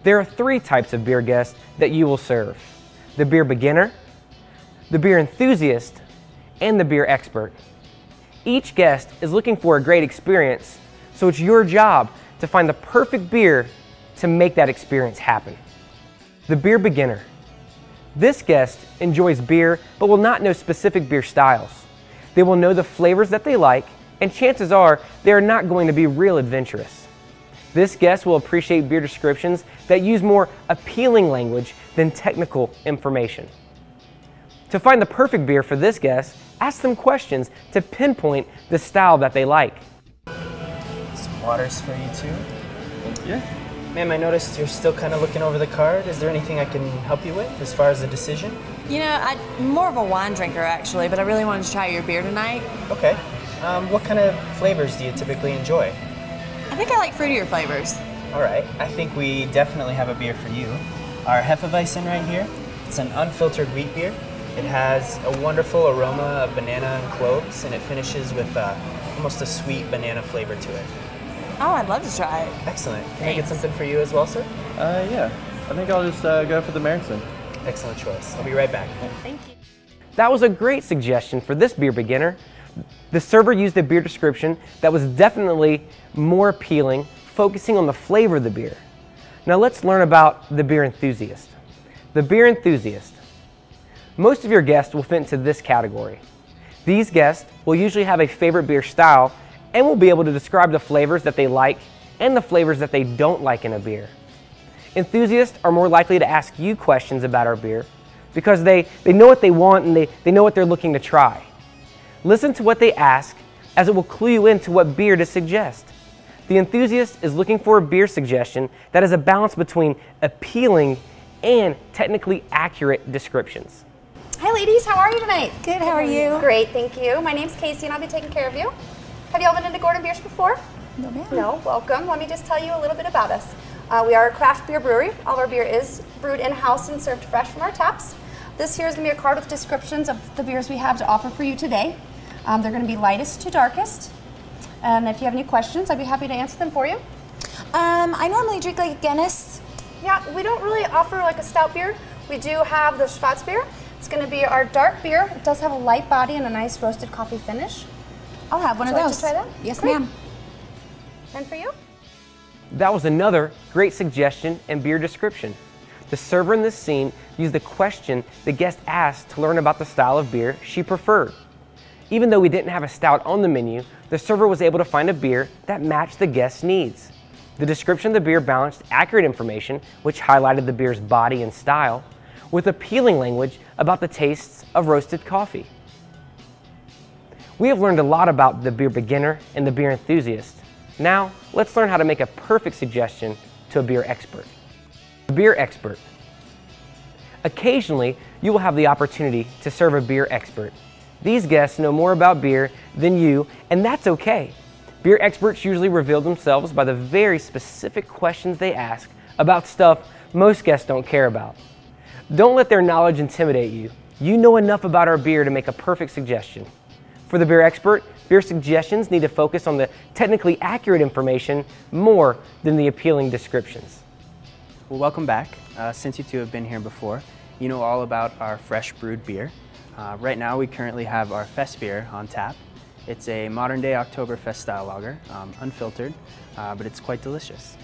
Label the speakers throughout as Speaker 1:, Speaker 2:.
Speaker 1: There are three types of beer guests that you will serve: the beer beginner, the beer enthusiast, and the beer expert. Each guest is looking for a great experience, so it's your job to find the perfect beer to make that experience happen. The beer beginner. This guest enjoys beer but will not know specific beer styles. They will know the flavors that they like, and chances are they are not going to be real adventurous. This guest will appreciate beer descriptions that use more appealing language than technical information. To find the perfect beer for this guest, ask them questions to pinpoint the style that they like.
Speaker 2: Some waters for you too.
Speaker 3: Yeah.
Speaker 2: Ma'am, I noticed you're still kind of looking over the card. Is there anything I can help you with as far as the decision?
Speaker 4: You know, I'm more of a wine drinker actually, but I really wanted to try your beer tonight.
Speaker 2: Okay. What kind of flavors do you typically enjoy?
Speaker 4: I think I like fruitier flavors.
Speaker 2: All right. I think we definitely have a beer for you. Our Hefeweizen right here. It's an unfiltered wheat beer. It has a wonderful aroma of banana and cloves, and it finishes with almost a sweet banana flavor to it.
Speaker 4: Oh, I'd love to try it.
Speaker 2: Excellent. Can I get something for you as well, sir?
Speaker 3: Yeah. I think I'll just go for the Märzen.
Speaker 2: Excellent choice. I'll be right back.
Speaker 4: Thank you.
Speaker 1: That was a great suggestion for this beer beginner. The server used a beer description that was definitely more appealing, focusing on the flavor of the beer. Now let's learn about the beer enthusiast. The beer enthusiast. Most of your guests will fit into this category. These guests will usually have a favorite beer style and will be able to describe the flavors that they like and the flavors that they don't like in a beer. Enthusiasts are more likely to ask you questions about our beer because they know what they want and they know what they're looking to try. Listen to what they ask, as it will clue you into what beer to suggest. The enthusiast is looking for a beer suggestion that is a balance between appealing and technically accurate descriptions.
Speaker 5: Hi ladies, how are you tonight?
Speaker 4: Good, how are you?
Speaker 5: Great, thank you. My name's Casey and I'll be taking care of you. Have you all been into Gordon Beers before?
Speaker 4: No, ma'am.
Speaker 5: No, welcome. Let me just tell you a little bit about us. We are a craft beer brewery. All of our beer is brewed in-house and served fresh from our taps. This here is going to be a card with descriptions of the beers we have to offer for you today. They're going to be lightest to darkest. And if you have any questions, I'd be happy to answer them for you.
Speaker 4: I normally drink like a Guinness.
Speaker 5: Yeah, we don't really offer like a stout beer. We do have the Schwarzbier. It's going to be our dark beer. It does have a light body and a nice roasted coffee finish.
Speaker 4: I'll have one of
Speaker 5: Would
Speaker 4: those.
Speaker 5: you like to try that?
Speaker 4: Yes,
Speaker 5: Great.
Speaker 4: ma'am.
Speaker 5: And for you?
Speaker 1: That was another great suggestion and beer description. The server in this scene used the question the guest asked to learn about the style of beer she preferred. Even though we didn't have a stout on the menu, the server was able to find a beer that matched the guest's needs. The description of the beer balanced accurate information, which highlighted the beer's body and style, with appealing language about the tastes of roasted coffee. We have learned a lot about the beer beginner and the beer enthusiast. Now, let's learn how to make a perfect suggestion to a beer expert. The beer expert. Occasionally, you will have the opportunity to serve a beer expert. These guests know more about beer than you, and that's okay. Beer experts usually reveal themselves by the very specific questions they ask about stuff most guests don't care about. Don't let their knowledge intimidate you. You know enough about our beer to make a perfect suggestion. For the beer expert, beer suggestions need to focus on the technically accurate information more than the appealing descriptions.
Speaker 2: Well, welcome back. Since you two have been here before, you know all about our fresh brewed beer. Right now we currently have our Fest beer on tap. It's a modern day Oktoberfest style lager, unfiltered, but it's quite delicious.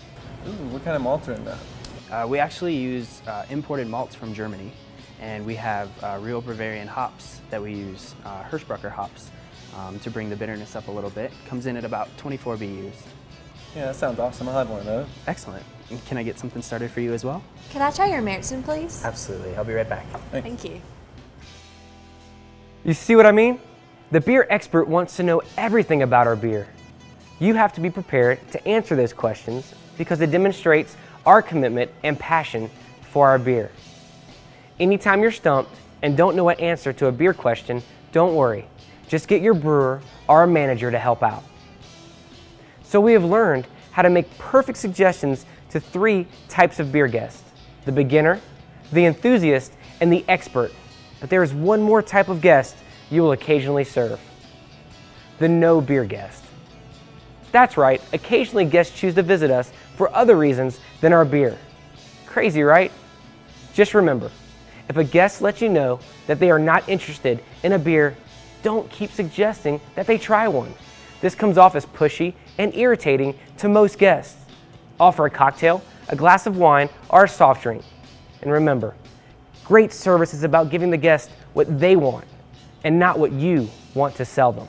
Speaker 3: Ooh, what kind of malts are in that?
Speaker 2: We actually use imported malts from Germany, and we have real Bavarian hops that we use, Hirschbrucker hops, to bring the bitterness up a little bit. Comes in at about 24 BUs.
Speaker 3: Yeah, that sounds awesome. I'll have one of those.
Speaker 2: Excellent. And can I get something started for you as well?
Speaker 4: Can I try your Märzen, please?
Speaker 2: Absolutely. I'll be right back.
Speaker 3: Thanks.
Speaker 4: Thank you.
Speaker 1: You see what I mean? The beer expert wants to know everything about our beer. You have to be prepared to answer those questions because it demonstrates our commitment and passion for our beer. Anytime you're stumped and don't know what answer to a beer question, don't worry. Just get your brewer or a manager to help out. So we have learned how to make perfect suggestions to 3 types of beer guests: the beginner, the enthusiast, and the expert. But there is one more type of guest you will occasionally serve: the no beer guest. That's right, occasionally guests choose to visit us for other reasons than our beer. Crazy, right? Just remember, if a guest lets you know that they are not interested in a beer, don't keep suggesting that they try one. This comes off as pushy and irritating to most guests. Offer a cocktail, a glass of wine, or a soft drink. And remember, great service is about giving the guest what they want and not what you want to sell them.